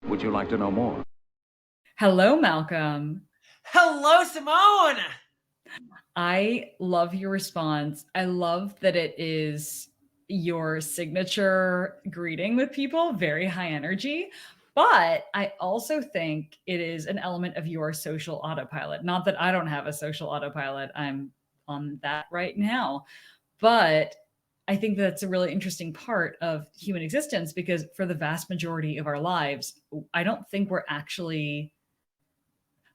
Would you like to know more? Hello, Malcolm. Hello, Simone. I love your response. I love that it is your signature greeting with people, very high energy. But I also think it is an element of your social autopilot. Not that I don't have a social autopilot, I'm on that right now. But I think that's a really interesting part of human existence because for the vast majority of our lives, I don't think we're actually,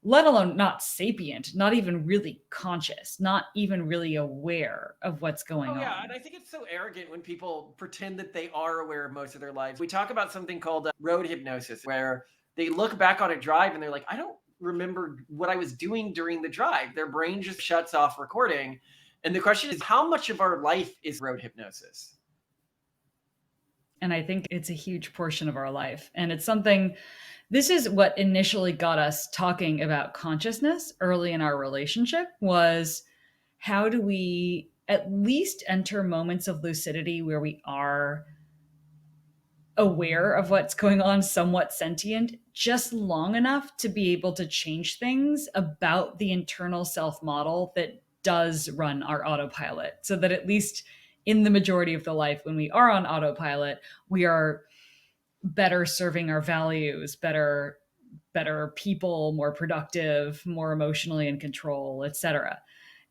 let alone not sapient, not even really conscious, not even really aware of what's going Oh, yeah. And on. I think it's so arrogant when people pretend that they are aware of most of their lives. We talk about something called road hypnosis, where they look back on a drive and they're like, I don't remember what I was doing during the drive. Their brain just shuts off recording. And the question is, how much of our life is road hypnosis? And I think it's a huge portion of our life. And it's something, this is what initially got us talking about consciousness early in our relationship was how do we at least enter moments of lucidity where we are aware of what's going on, somewhat sentient, just long enough to be able to change things about the internal self model that does run our autopilot. So that at least in the majority of the life, when we are on autopilot, we are better serving our values, better people, more productive, more emotionally in control, etc.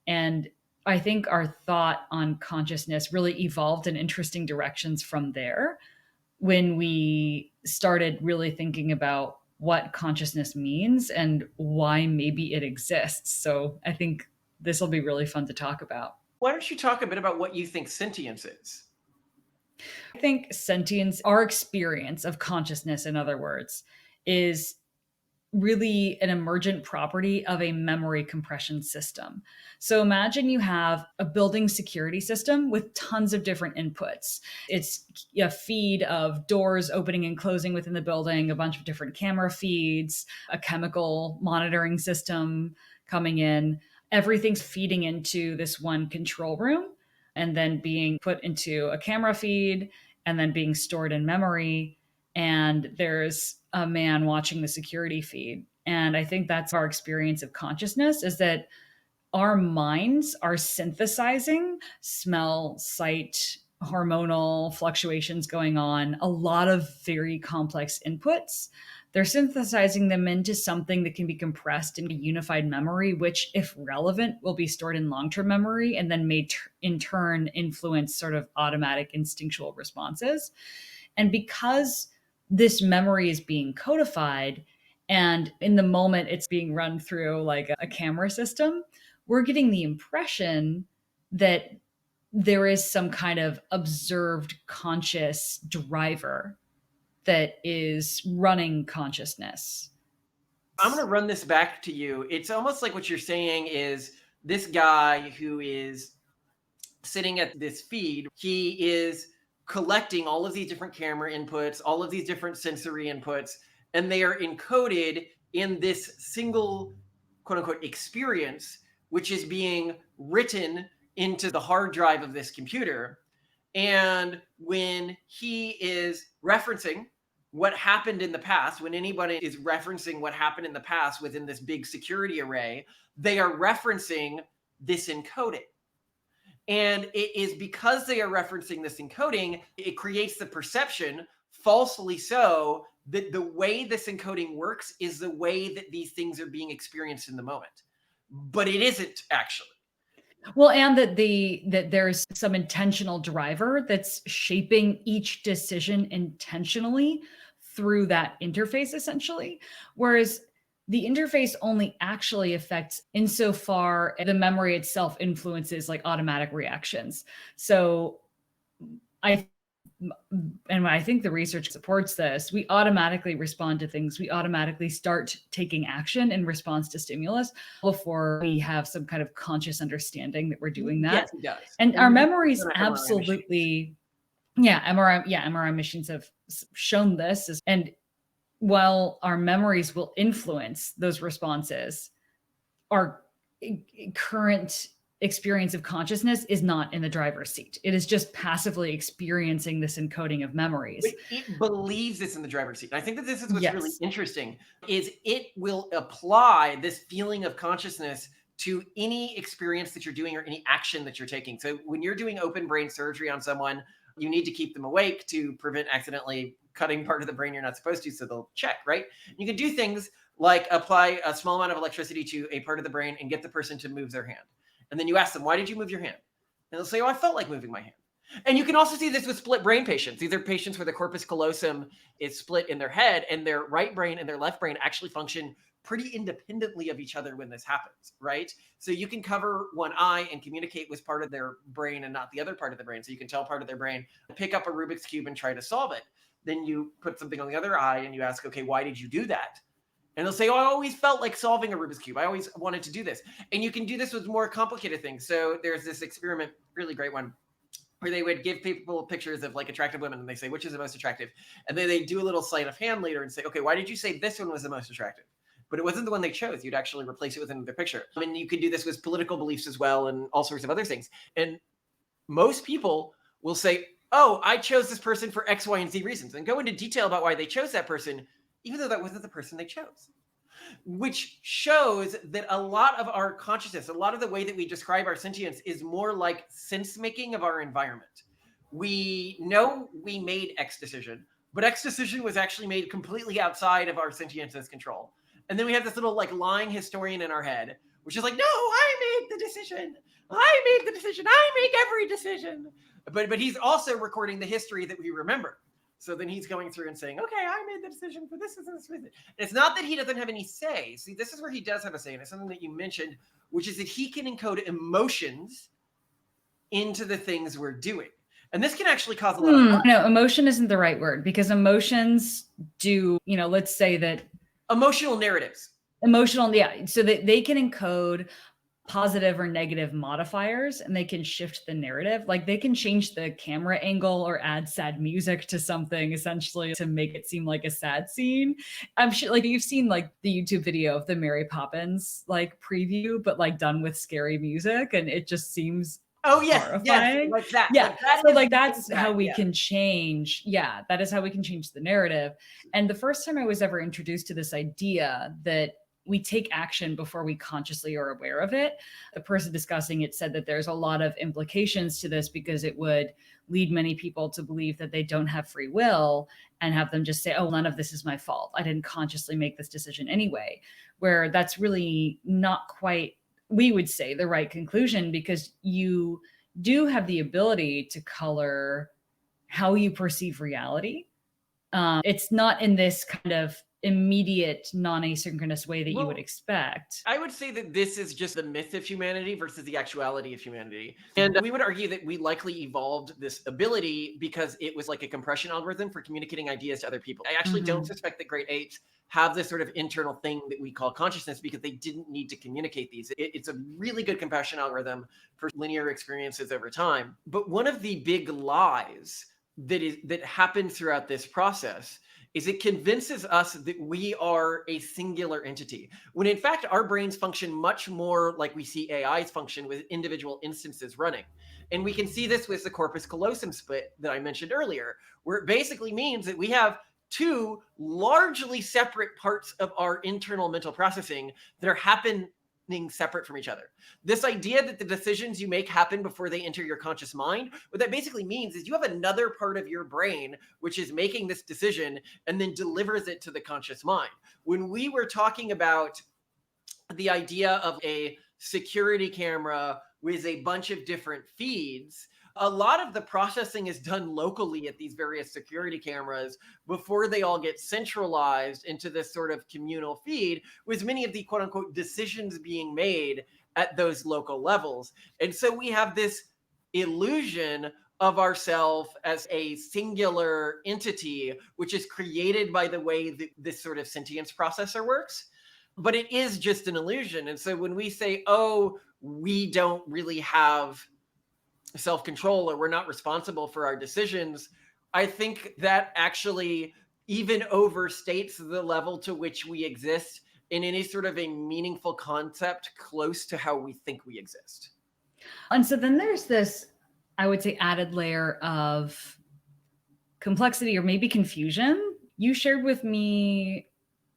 And I think our thought on consciousness really evolved in interesting directions from there when we started really thinking about what consciousness means and why maybe it exists. So I think this will be really fun to talk about. Why don't you talk a bit about what you think sentience is? I think sentience, our experience of consciousness, in other words, is really an emergent property of a memory compression system. So imagine you have a building security system with tons of different inputs. It's a feed of doors opening and closing within the building, a bunch of different camera feeds, a chemical monitoring system coming in. Everything's feeding into this one control room and then being put into a camera feed and then being stored in memory. And there's a man watching the security feed. And I think that's our experience of consciousness is that our minds are synthesizing smell, sight, hormonal fluctuations going on, a lot of very complex inputs. They're synthesizing them into something that can be compressed into unified memory, which, if relevant, will be stored in long term memory and then may in turn influence sort of automatic instinctual responses. And because this memory is being codified and in the moment it's being run through like a camera system, we're getting the impression that there is some kind of observed conscious driver that is running consciousness. I'm going to run this back to you. It's almost like what you're saying is this guy who is sitting at this feed, he is collecting all of these different camera inputs, all of these different sensory inputs, and they are encoded in this single quote unquote experience, which is being written into the hard drive of this computer. And when he is referencing what happened in the past, when anybody is referencing what happened in the past within this big security array, they are referencing this encoding. And it is because they are referencing this encoding, it creates the perception, falsely so, that the way this encoding works is the way that these things are being experienced in the moment. But it isn't actually. Well, and that there's some intentional driver that's shaping each decision intentionally through that interface, essentially. Whereas the interface only actually affects insofar the memory itself influences like automatic reactions. So I and I think the research supports this, we automatically respond to things. We automatically start taking action in response to stimulus before we have some kind of conscious understanding that we're doing that. Yes, it does. And our And memories MRI machines. absolutely, MRI machines have shown this. And while our memories will influence those responses, our current experience of consciousness is not in the driver's seat. It is just passively experiencing this encoding of memories. It believes it's in the driver's seat. And I think that this is what's really Yes. interesting is it will apply this feeling of consciousness to any experience that you're doing or any action that you're taking. So when you're doing open brain surgery on someone, you need to keep them awake to prevent accidentally cutting part of the brain you're not supposed to, so they'll check, right? You can do things like apply a small amount of electricity to a part of the brain and get the person to move their hand. And then you ask them, why did you move your hand? And they'll say, oh, I felt like moving my hand. And you can also see this with split brain patients. These are patients where the corpus callosum is split in their head, and their right brain and their left brain actually function pretty independently of each other when this happens, right? So you can cover one eye and communicate with part of their brain and not the other part of the brain. So you can tell part of their brain, pick up a Rubik's Cube and try to solve it. Then you put something on the other eye and you ask, okay, why did you do that? And they'll say, oh, I always felt like solving a Rubik's Cube. I always wanted to do this. And you can do this with more complicated things. So there's this experiment, really great one, where they would give people pictures of like attractive women and they say, which is the most attractive? And then they do a little sleight of hand later and say, okay, why did you say this one was the most attractive? But it wasn't the one they chose. You'd actually replace it with another picture. I mean, you could do this with political beliefs as well and all sorts of other things. And most people will say, oh, I chose this person for X, Y, and Z reasons and go into detail about why they chose that person, even though that wasn't the person they chose. Which shows that a lot of our consciousness, a lot of the way that we describe our sentience is more like sense making of our environment. We know we made X decision, but X decision was actually made completely outside of our sentience's control. And then we have this little like lying historian in our head, which is like, no, I made the decision. I made the decision. I make every decision. But he's also recording the history that we remember. So then he's going through and saying, okay, I made the decision for this. It's not that he doesn't have any say. See, this is where he does have a say. And it's something that you mentioned, which is that he can encode emotions into the things we're doing. And this can actually cause a lot of harm. No, emotion isn't the right word because emotions do, let's say that emotional narratives. Yeah. So that they can encode positive or negative modifiers and they can shift the narrative. Like they can change the camera angle or add sad music to something essentially to make it seem like a sad scene. I'm sure like you've seen like the YouTube video of the Mary Poppins like preview, but like done with scary music and it just seems horrifying. Like that. Yeah. Like that so like that's how we can change. Yeah. That is how we can change the narrative. And the first time I was ever introduced to this idea that we take action before we consciously are aware of it. The person discussing it said that there's a lot of implications to this because it would lead many people to believe that they don't have free will and have them just say, oh, none of this is my fault. I didn't consciously make this decision anyway, where that's really not quite, we would say, the right conclusion because you do have the ability to color how you perceive reality. It's not in this kind of immediate non-asynchronous way that you would expect. I would say that this is just the myth of humanity versus the actuality of humanity. And we would argue that we likely evolved this ability because it was like a compression algorithm for communicating ideas to other people. I actually don't suspect that great apes have this sort of internal thing that we call consciousness because they didn't need to communicate these. It's a really good compression algorithm for linear experiences over time. But one of the big lies that happens throughout this process is it convinces us that we are a singular entity, when in fact our brains function much more like we see AIs function with individual instances running. And we can see this with the corpus callosum split that I mentioned earlier, where it basically means that we have two largely separate parts of our internal mental processing that are happening separate from each other. This idea that the decisions you make happen before they enter your conscious mind, what that basically means is you have another part of your brain which is making this decision and then delivers it to the conscious mind. When we were talking about the idea of a security camera with a bunch of different feeds, a lot of the processing is done locally at these various security cameras before they all get centralized into this sort of communal feed, with many of the quote unquote decisions being made at those local levels. And so we have this illusion of ourselves as a singular entity, which is created by the way that this sort of sentience processor works. But it is just an illusion. And so when we say, oh, we don't really have self-control or we're not responsible for our decisions, I think that actually even overstates the level to which we exist in any sort of a meaningful concept close to how we think we exist. And so then there's this, I would say, added layer of complexity or maybe confusion. You shared with me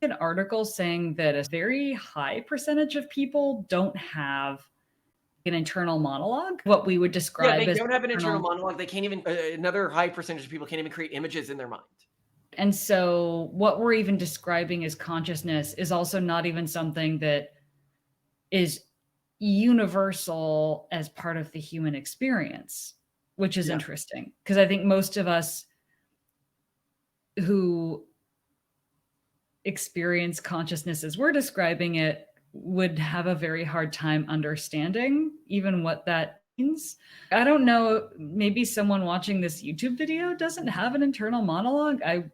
an article saying that a very high percentage of people don't have an internal monologue, what we would Yeah, describe they as don't have an internal internal. monologue. They can't even another high percentage of people can't even create images in their mind. And so what we're even describing as consciousness is also not even something that is universal as part of the human experience, which is Yeah. interesting because I think most of us who experience consciousness as we're describing it would have a very hard time understanding even what that means. I don't know, maybe someone watching this YouTube video doesn't have an internal monologue. I Well,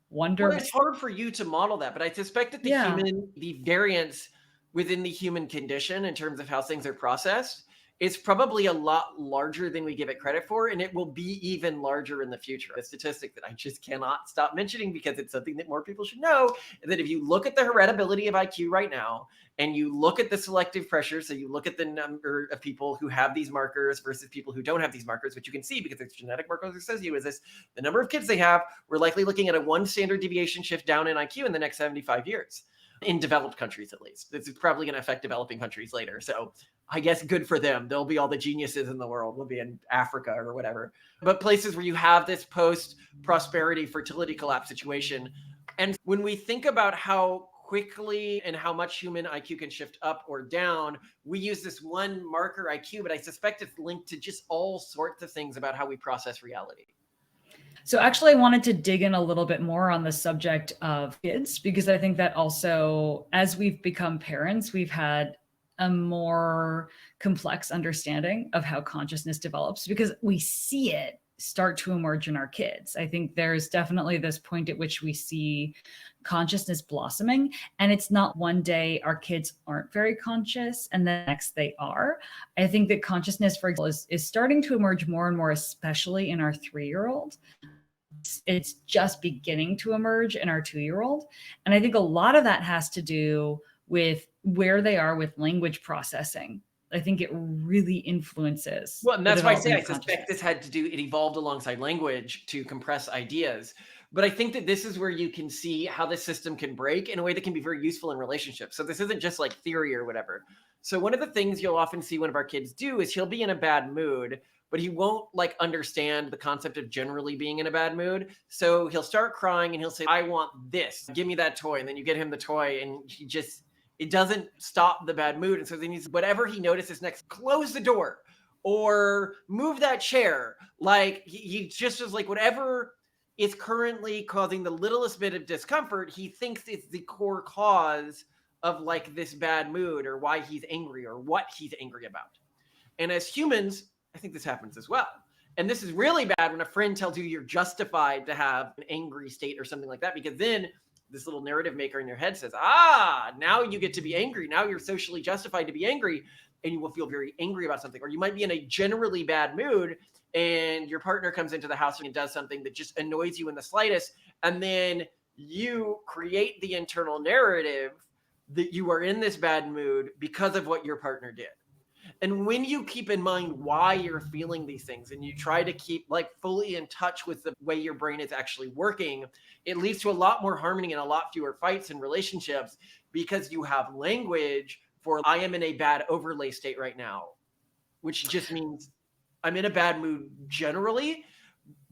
wonder. it's hard for you to model that, but I suspect that Yeah. the variance within the human condition in terms of how things are processed is probably a lot larger than we give it credit for, and it will be even larger in the future. A statistic that I just cannot stop mentioning because it's something that more people should know, that if you look at the heritability of IQ right now, and you look at the selective pressure, so you look at the number of people who have these markers versus people who don't have these markers, which you can see because there's genetic markers associated with this, the number of kids they have, we're likely looking at a one standard deviation shift down in IQ in the next 75 years. In developed countries, at least. This is probably going to affect developing countries later. So I guess good for them. They'll be all the geniuses in the world. We'll be in Africa or whatever. But places where you have this post prosperity fertility collapse situation. And when we think about how quickly and how much human IQ can shift up or down, we use this one marker IQ, but I suspect it's linked to just all sorts of things about how we process reality. So actually, I wanted to dig in a little bit more on the subject of kids, because I think that also, as we've become parents, we've had a more complex understanding of how consciousness develops because we see it start to emerge in our kids. I think there's definitely this point at which we see consciousness blossoming, and it's not one day our kids aren't very conscious and the next they are. I think that consciousness, for example, is starting to emerge more and more, especially in our 3-year-old. It's just beginning to emerge in our 2-year-old. And I think a lot of that has to do with where they are with language processing. I think it really influences Well, and the that's why I say development I of suspect consciousness. this had to do, it evolved alongside language to compress ideas. But I think that this is where you can see how this system can break in a way that can be very useful in relationships. So this isn't just like theory or whatever. So one of the things you'll often see one of our kids do is he'll be in a bad mood, but he won't like understand the concept of generally being in a bad mood. So he'll start crying and he'll say, I want this, give me that toy. And then you get him the toy and he just, it doesn't stop the bad mood. And so then he's, whatever he notices next, close the door or move that chair. Like he just is like, whatever is currently causing the littlest bit of discomfort, he thinks it's the core cause of like this bad mood or why he's angry or what he's angry about. And as humans, I think this happens as well. And this is really bad when a friend tells you you're justified to have an angry state or something like that, because then this little narrative maker in your head says, now you get to be angry. Now you're socially justified to be angry, and you will feel very angry about something. Or you might be in a generally bad mood and your partner comes into the house and does something that just annoys you in the slightest. And then you create the internal narrative that you are in this bad mood because of what your partner did. And when you keep in mind why you're feeling these things and you try to keep like fully in touch with the way your brain is actually working, it leads to a lot more harmony and a lot fewer fights in relationships because you have language for I am in a bad overlay state right now, which just means I'm in a bad mood generally,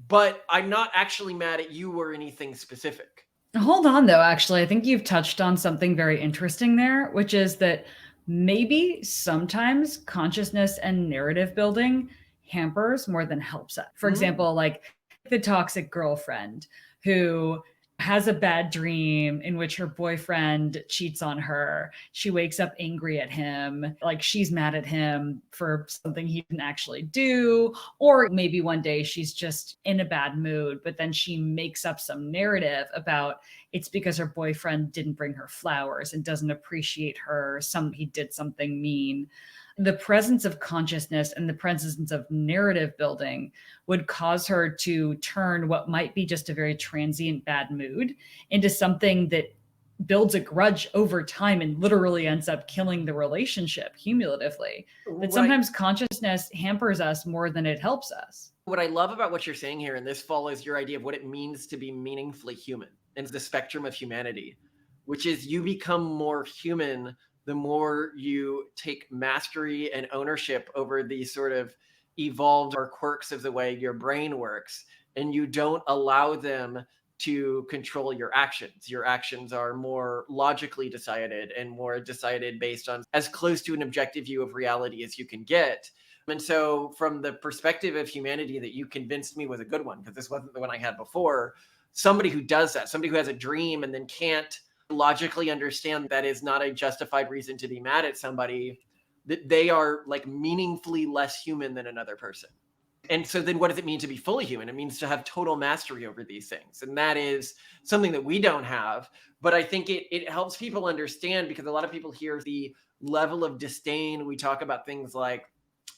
but I'm not actually mad at you or anything specific. Hold on, though, actually. I think you've touched on something very interesting there, which is that maybe sometimes consciousness and narrative building hampers more than helps us. For Mm. example, like the toxic girlfriend who has a bad dream in which her boyfriend cheats on her. She wakes up angry at him, like she's mad at him for something he didn't actually do. Or maybe one day she's just in a bad mood, but then she makes up some narrative about it's because her boyfriend didn't bring her flowers and doesn't appreciate her. He did something mean. The presence of consciousness and the presence of narrative building would cause her to turn what might be just a very transient bad mood into something that builds a grudge over time and literally ends up killing the relationship cumulatively. That What I sometimes consciousness hampers us more than it helps us. what I love about what you're saying here, and this follows your idea of what it means to be meaningfully human and the spectrum of humanity, which is you become more human the more you take mastery and ownership over these sort of evolved or quirks of the way your brain works, and you don't allow them to control your actions. Your actions are more logically decided and more decided based on as close to an objective view of reality as you can get. And so, from the perspective of humanity that you convinced me was a good one, because this wasn't the one I had before, somebody who does that, somebody who has a dream and then can't logically understand that is not a justified reason to be mad at somebody, that they are like meaningfully less human than another person. And so then what does it mean to be fully human? It means to have total mastery over these things. And that is something that we don't have. But I think it helps people understand, because a lot of people hear the level of disdain. We talk about things like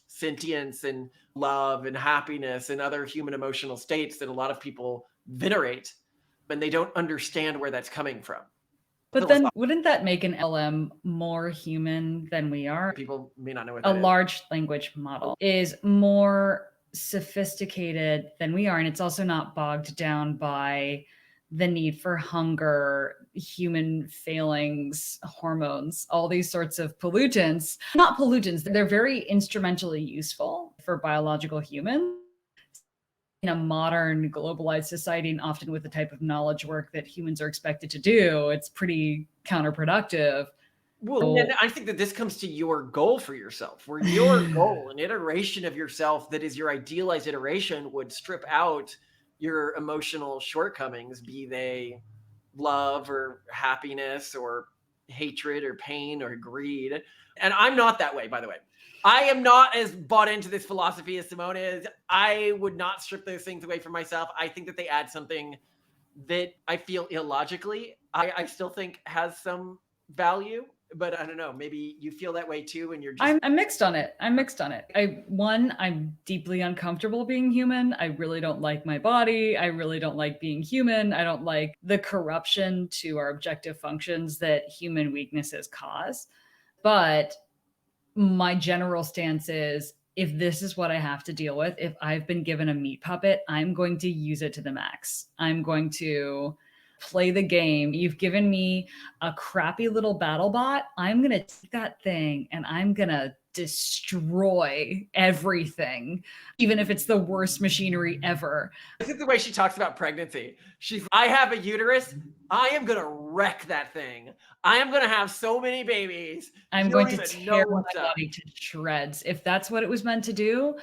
sentience and love and happiness and other human emotional states that a lot of people venerate, and they don't understand where that's coming from. But then wouldn't that make an LM more human than we are? People may not know what A that is. large language model is more sophisticated than we are, and it's also not bogged down by the need for hunger, human failings, hormones, all these sorts of pollutants. Not pollutants, they're very instrumentally useful for biological humans. In a modern globalized society, and often with the type of knowledge work that humans are expected to do, it's pretty counterproductive. Well, and I think that this comes to your goal for yourself, where your goal, an iteration of yourself that is your idealized iteration, would strip out your emotional shortcomings, be they love or happiness or hatred or pain or greed. And I'm not that way, by the way. I am not as bought into this philosophy as Simone is. I would not strip those things away from myself. I think that they add something that I feel illogically, I still think has some value. But I don't know, maybe you feel that way too, and you're just. I'm mixed on it. I'm mixed on it. I'm deeply uncomfortable being human. I really don't like my body. I really don't like being human. I don't like the corruption to our objective functions that human weaknesses cause. But my general stance is, if this is what I have to deal with, if I've been given a meat puppet, I'm going to use it to the max. I'm going to play the game. You've given me a crappy little battle bot. I'm going to take that thing and I'm going to destroy everything, even if it's the worst machinery ever. This is the way she talks about pregnancy. I have a uterus. I am going to wreck that thing. I am going to have so many babies. I'm going to tear my body to shreds. If that's what it was meant to do,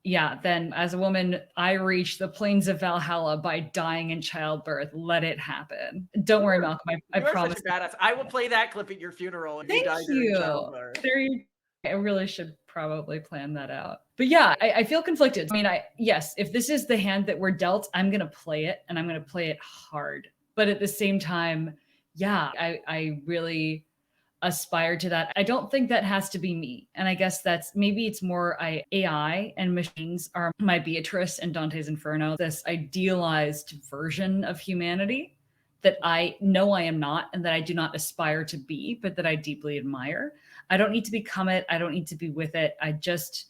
yeah, then as a woman, I reach the plains of Valhalla by dying in childbirth. Let it happen. Don't worry, Malcolm. I promise. Such a badass. I will play that clip at your funeral. If Thank you die during childbirth. I really should probably plan that out. But yeah, I feel conflicted. I mean, yes, if this is the hand that we're dealt, I'm going to play it, and I'm going to play it hard. But at the same time, yeah, I really aspire to that. I don't think that has to be me. And I guess maybe it's more AI and machines are my Beatrice and Dante's Inferno, this idealized version of humanity that I know I am not, and that I do not aspire to be, but that I deeply admire. I don't need to become it. I don't need to be with it. I just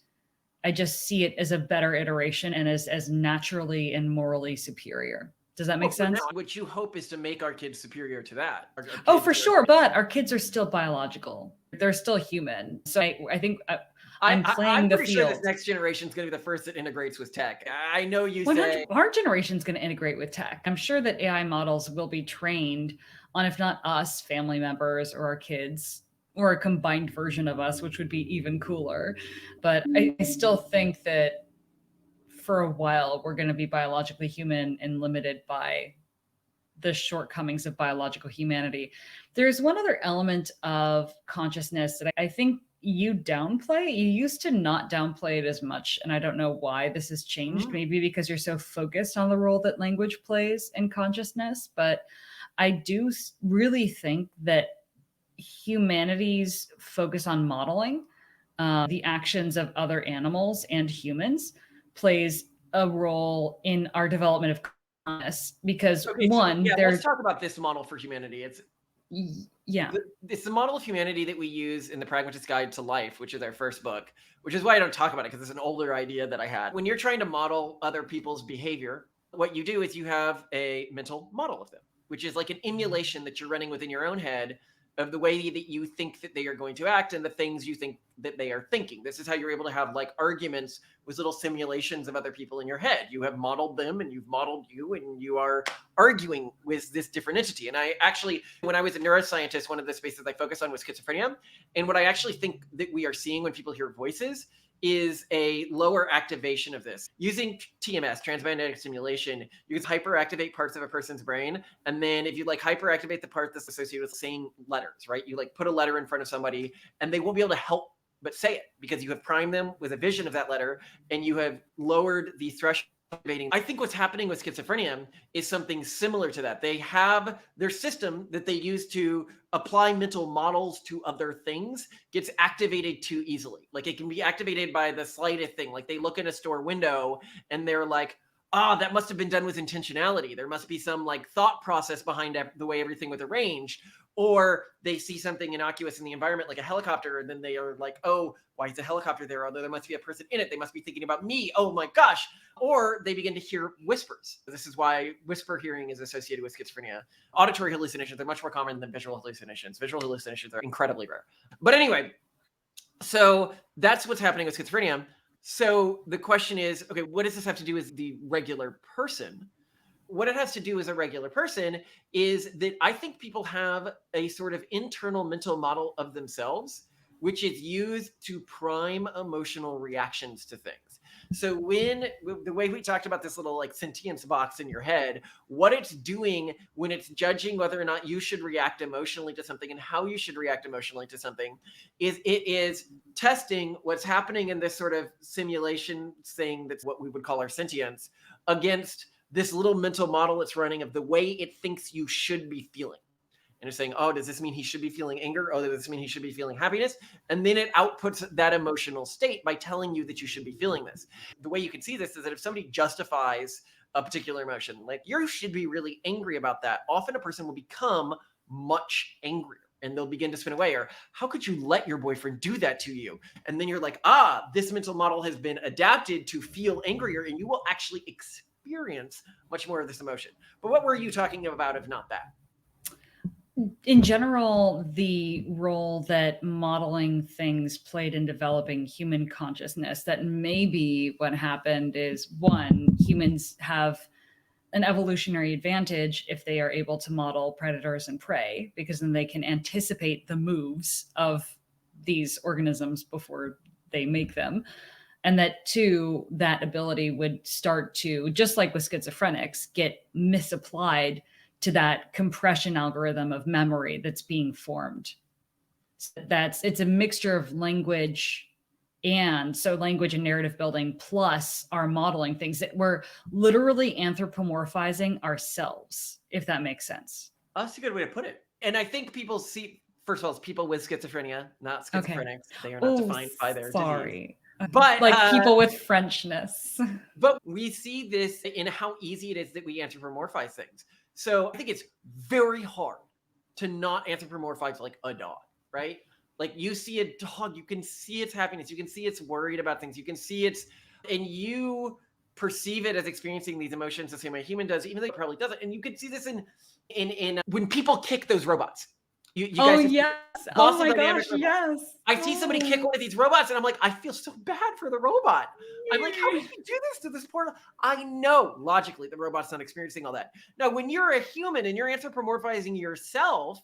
see it as a better iteration and as naturally and morally superior. Does that make sense? What you hope is to make our kids superior to that. Oh, for sure. But our kids are still biological. They're still human. So I think I'm playing the field. Sure this next generation is going to be the first that integrates with tech. I know you say our generation is going to integrate with tech. I'm sure that AI models will be trained on, if not us, family members or our kids, or a combined version of us, which would be even cooler. But I still think that for a while, we're going to be biologically human and limited by the shortcomings of biological humanity. There's one other element of consciousness that I think you downplay. You used to not downplay it as much, and I don't know why this has changed. Maybe because you're so focused on the role that language plays in consciousness. But I do really think that humanity's focus on modeling the actions of other animals and humans plays a role in our development of consciousness, because let's talk about this model for humanity. Yeah. It's the model of humanity that we use in The Pragmatist's Guide to Life, which is our first book, which is why I don't talk about it, because it's an older idea that I had. When you're trying to model other people's behavior, what you do is you have a mental model of them, which is like an emulation that you're running within your own head of the way that you think that they are going to act and the things you think that they are thinking. This is how you're able to have like arguments with little simulations of other people in your head. You have modeled them and you've modeled you, and you are arguing with this different entity. And I actually, when I was a neuroscientist, one of the spaces I focused on was schizophrenia. And what I actually think that we are seeing when people hear voices is a lower activation of this. Using TMS, transmagnetic stimulation, you can hyperactivate parts of a person's brain. And then if you like hyperactivate the part that's associated with saying letters, right? You like put a letter in front of somebody and they won't be able to help but say it, because you have primed them with a vision of that letter and you have lowered the threshold. I think what's happening with schizophrenia is something similar to that. They have their system that they use to apply mental models to other things gets activated too easily. Like it can be activated by the slightest thing. Like they look in a store window and they're like, oh, that must have been done with intentionality. There must be some like thought process behind the way everything was arranged. Or they see something innocuous in the environment, like a helicopter, and then they are like, oh, why is a helicopter there? Although there must be a person in it. They must be thinking about me. Oh my gosh. Or they begin to hear whispers. This is why whisper hearing is associated with schizophrenia. Auditory hallucinations are much more common than visual hallucinations. Visual hallucinations are incredibly rare. But anyway, so that's what's happening with schizophrenia. So the question is, okay, what does this have to do with the regular person? What it has to do as a regular person is that I think people have a sort of internal mental model of themselves, which is used to prime emotional reactions to things. So when the way we talked about this little like sentience box in your head, what it's doing when it's judging whether or not you should react emotionally to something and how you should react emotionally to something is it is testing what's happening in this sort of simulation thing that's what we would call our sentience against this little mental model it's running of the way it thinks you should be feeling. And it's saying, oh, does this mean he should be feeling anger? Oh, does this mean he should be feeling happiness? And then it outputs that emotional state by telling you that you should be feeling this. The way you can see this is that if somebody justifies a particular emotion, like you should be really angry about that, often a person will become much angrier and they'll begin to spin away. Or how could you let your boyfriend do that to you? And then you're like, this mental model has been adapted to feel angrier, and you will actually experience much more of this emotion. But what were you talking about if not that? In general, the role that modeling things played in developing human consciousness, that maybe what happened is, one, humans have an evolutionary advantage if they are able to model predators and prey, because then they can anticipate the moves of these organisms before they make them. And that two, that ability would start to, just like with schizophrenics, get misapplied to that compression algorithm of memory that's being formed. It's a mixture of language and narrative building plus our modeling things that we're literally anthropomorphizing ourselves, if that makes sense. That's a good way to put it. And I think people see, first of all, it's people with schizophrenia, not schizophrenics. Okay. They are not defined by their disease. But like people with Frenchness. But we see this in how easy it is that we anthropomorphize things. So I think it's very hard to not anthropomorphize like a dog, right? Like you see a dog, you can see its happiness, you can see it's worried about things, you can see it's, and you perceive it as experiencing these emotions the same way a human does, even though it probably doesn't. And you can see this in when people kick those robots. You guys yes. Oh my gosh, yes. I see somebody kick one of these robots and I'm like, I feel so bad for the robot. I'm like, how did you do this to this poor? I know logically the robot's not experiencing all that. Now, when you're a human and you're anthropomorphizing yourself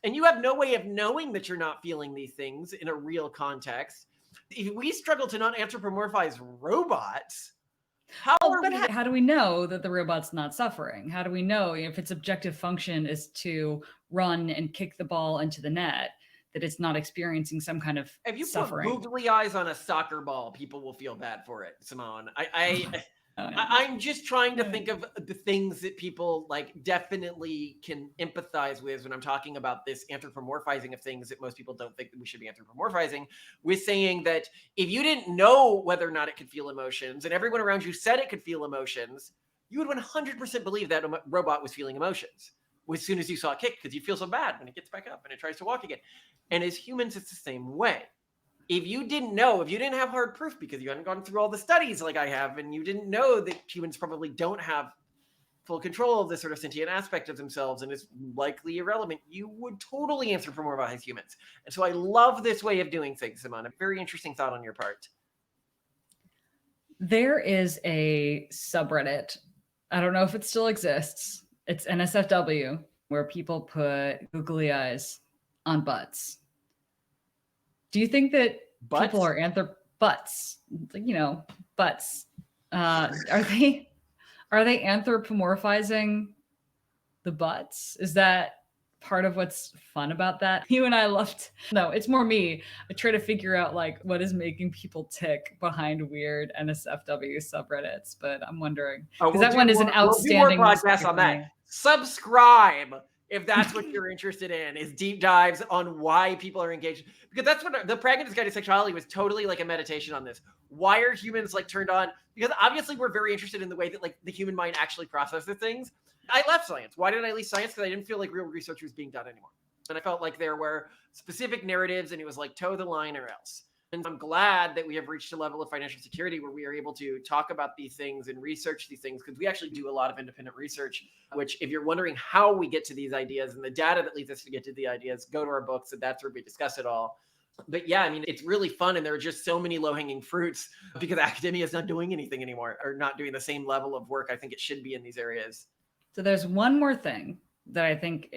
and you have no way of knowing that you're not feeling these things in a real context, if we struggle to not anthropomorphize robots, how do we know that the robot's not suffering? How do we know if its objective function is to run and kick the ball into the net, that it's not experiencing some kind of if you suffering? put googly eyes on a soccer ball, people will feel bad for it, Simone. I'm just trying to think of the things that people like definitely can empathize with when I'm talking about this anthropomorphizing of things that most people don't think that we should be anthropomorphizing, with saying that if you didn't know whether or not it could feel emotions and everyone around you said it could feel emotions, you would 100% believe that a robot was feeling emotions. as soon as you saw it kick, because you feel so bad when it gets back up and it tries to walk again. And as humans, it's the same way. If you didn't know, if you didn't have hard proof because you hadn't gone through all the studies like I have, and you didn't know that humans probably don't have full control of this sort of sentient aspect of themselves and is likely irrelevant, you would totally anthropomorphize humans. And so I love this way of doing things, Simone. A very interesting thought on your part. There is a subreddit. I don't know if it still exists. It's NSFW, where people put googly eyes on butts. Do you think that Butts? people are butts? You know, butts. Are they anthropomorphizing the butts? Is that part of what's fun about that? You and I loved. No, it's more me. I try to figure out like what is making people tick behind weird NSFW subreddits, but I'm wondering because that one is an outstanding. We'll do more podcasts on that. Subscribe if that's what you're interested in, is deep dives on why people are engaged. Because that's what the Pragmatist Guide to Sexuality was totally like a meditation on this. Why are humans like turned on? Because obviously we're very interested in the way that like the human mind actually processes things. I left science. Why did I leave science? Because I didn't feel like real research was being done anymore. And I felt like there were specific narratives and it was like toe the line or else. And I'm glad that we have reached a level of financial security where we are able to talk about these things and research these things, because we actually do a lot of independent research, which if you're wondering how we get to these ideas and the data that leads us to get to the ideas, go to our books and that's where we discuss it all. But yeah, I mean, it's really fun. And there are just so many low-hanging fruits because academia is not doing anything anymore or not doing the same level of work I think it should be in these areas. So there's one more thing that I think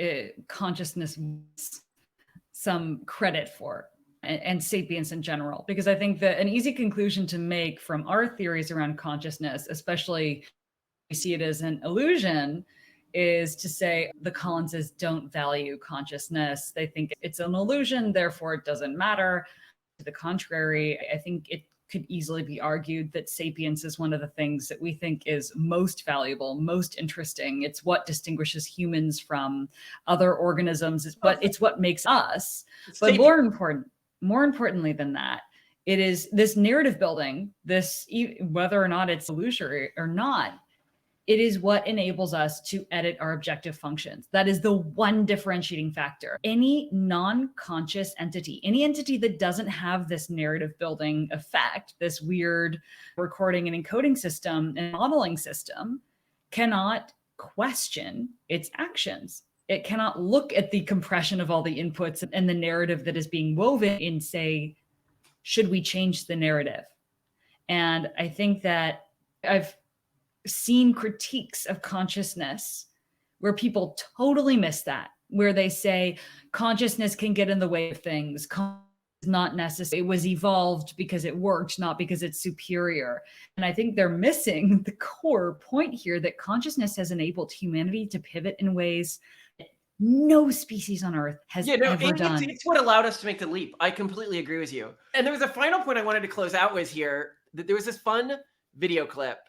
consciousness needs some credit for, and sapience in general, because I think that an easy conclusion to make from our theories around consciousness, especially we see it as an illusion, is to say the Collinses don't value consciousness. They think it's an illusion, therefore it doesn't matter. To the contrary, I think it could easily be argued that sapience is one of the things that we think is most valuable, most interesting. It's what distinguishes humans from other organisms. It's what makes us. But more importantly than that, it is this narrative building, this, whether or not it's illusory or not, it is what enables us to edit our objective functions. That is the one differentiating factor. Any non-conscious entity, any entity that doesn't have this narrative building effect, this weird recording and encoding system and modeling system, cannot question its actions. It cannot look at the compression of all the inputs and the narrative that is being woven and say, should we change the narrative? And I think that I've seen critiques of consciousness where people totally miss that, where they say consciousness can get in the way of things. Is not necessary. It was evolved because it worked, not because it's superior. And I think they're missing the core point here that consciousness has enabled humanity to pivot in ways that no species on Earth has ever done. It's what allowed us to make the leap. I completely agree with you. And there was a final point I wanted to close out with here. That there was this fun video clip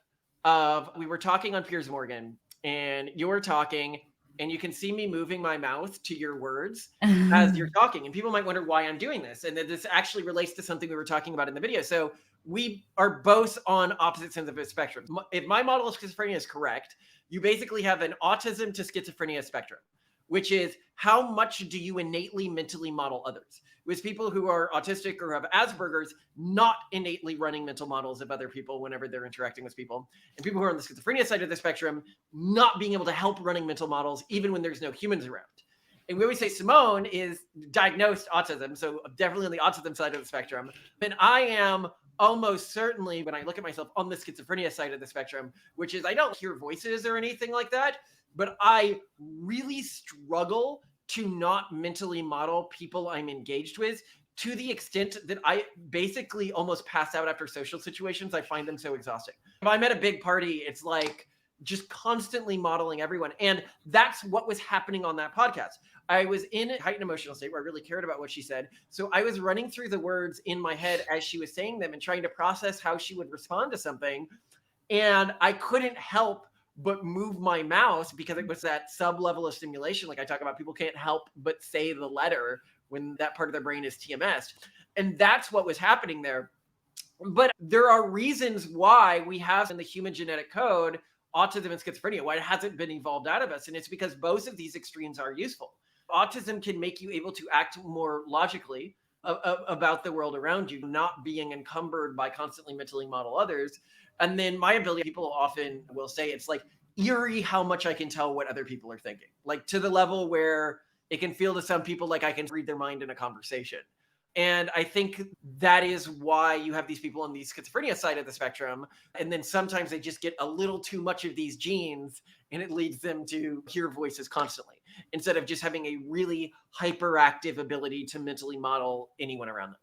of, we were talking on Piers Morgan and you were talking and you can see me moving my mouth to your words as you're talking. And people might wonder why I'm doing this. And that this actually relates to something we were talking about in the video. So we are both on opposite ends of the spectrum. If my model of schizophrenia is correct, you basically have an autism to schizophrenia spectrum, which is how much do you innately mentally model others? With people who are autistic or have Asperger's, not innately running mental models of other people whenever they're interacting with people. And people who are on the schizophrenia side of the spectrum, not being able to help running mental models even when there's no humans around. And we always say Simone is diagnosed autism, so definitely on the autism side of the spectrum. And I am almost certainly, when I look at myself, on the schizophrenia side of the spectrum, which is I don't hear voices or anything like that, but I really struggle to not mentally model people I'm engaged with, to the extent that I basically almost pass out after social situations. I find them so exhausting. If I'm at a big party, it's like just constantly modeling everyone. And that's what was happening on that podcast. I was in a heightened emotional state where I really cared about what she said. So I was running through the words in my head as she was saying them and trying to process how she would respond to something. And I couldn't help but move my mouth because it was that sub level of stimulation. Like I talk about, people can't help but say the letter when that part of their brain is TMS. And that's what was happening there. But there are reasons why we have in the human genetic code autism and schizophrenia, why it hasn't been evolved out of us. And it's because both of these extremes are useful. Autism can make you able to act more logically about the world around you, not being encumbered by constantly mentally model others. And then my ability, people often will say it's like eerie how much I can tell what other people are thinking, like to the level where it can feel to some people like I can read their mind in a conversation. And I think that is why you have these people on the schizophrenia side of the spectrum. And then sometimes they just get a little too much of these genes and it leads them to hear voices constantly instead of just having a really hyperactive ability to mentally model anyone around them.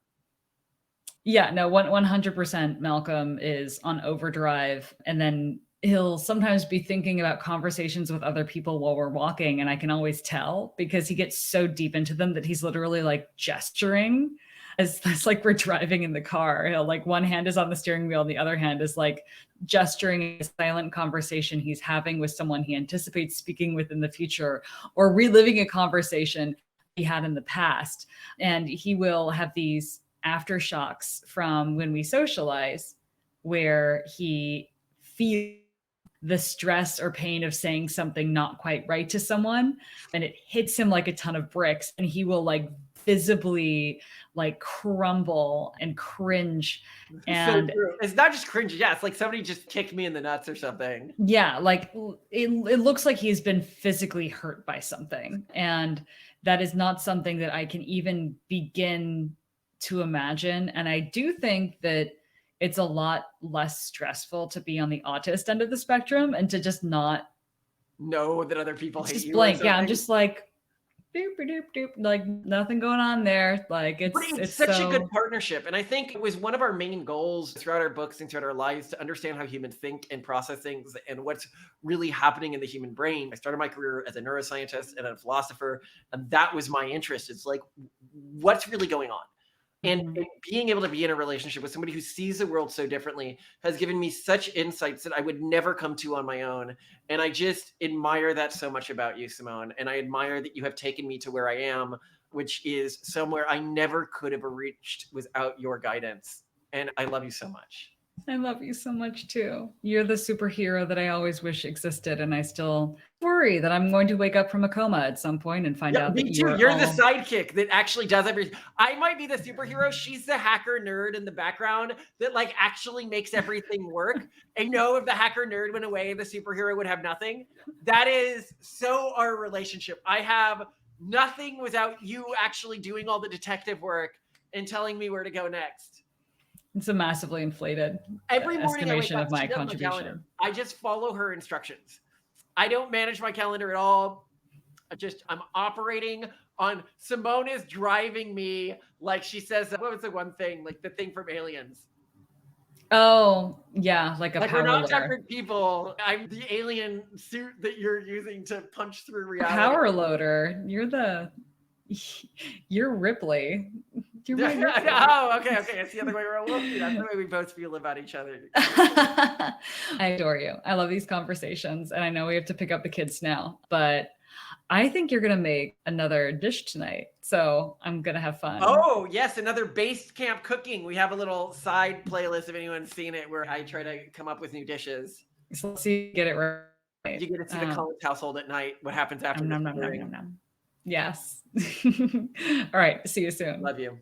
Yeah, no, 100% Malcolm is on overdrive. And then he'll sometimes be thinking about conversations with other people while we're walking. And I can always tell because he gets so deep into them that he's literally like gesturing as like we're driving in the car. He'll like one hand is on the steering wheel, and the other hand is like gesturing a silent conversation he's having with someone he anticipates speaking with in the future, or reliving a conversation he had in the past. And he will have these aftershocks from when we socialize where he feels the stress or pain of saying something not quite right to someone, and it hits him like a ton of bricks, and he will like visibly like crumble and cringe. And so true. It's not just cringe. Yeah, it's like somebody just kicked me in the nuts or something. yeah, like it looks like he's been physically hurt by something. And that is not something that I can even begin to imagine. And I do think that it's a lot less stressful to be on the autist end of the spectrum and to just not know that other people hate just you. blank. Yeah, I'm just like doop doop doop, like nothing going on there. Like But it's it's it's such a so good partnership. And I think it was one of our main goals throughout our books and throughout our lives to understand how humans think and process things and what's really happening in the human brain. I started my career as a neuroscientist and a philosopher, and that was my interest. It's like, what's really going on? And being able to be in a relationship with somebody who sees the world so differently has given me such insights that I would never come to on my own. And I just admire that so much about you, Simone. And I admire that you have taken me to where I am, which is somewhere I never could have reached without your guidance. And I love you so much. I love you so much too. You're the superhero that I always wish existed, and I still worry that I'm going to wake up from a coma at some point and find Yeah, out me that too. you're You're the all sidekick that actually does everything. I might be the superhero. She's the hacker nerd in the background that like actually makes everything work. And no, if the hacker nerd went away, the superhero would have nothing. That is so our relationship. I have nothing without you actually doing all the detective work and telling me where to go next. It's a massively inflated Every morning I wake estimation up, of my she does my calendar. contribution. I just follow her instructions. I don't manage my calendar at all. I'm operating on Simone is driving me like she says, what was the one thing, like the thing from Aliens? Oh, yeah, like a Like we're power not loader. separate people. I'm the alien suit that you're using to punch through reality. Power loader. You're Ripley. You're my Ripley. Oh, okay. It's the other way around. We'll see. That's the way we both feel about each other. I adore you. I love these conversations, and I know we have to pick up the kids now, but I think you're gonna make another dish tonight, so I'm gonna have fun. Oh yes, another base camp cooking. We have a little side playlist if anyone's seen it, where I try to come up with new dishes. So let's see, get it right. You get to see the Collins household at night. What happens after Nom, the nom, nom, cooking. nom, nom. Yes. All right. See you soon. Love you.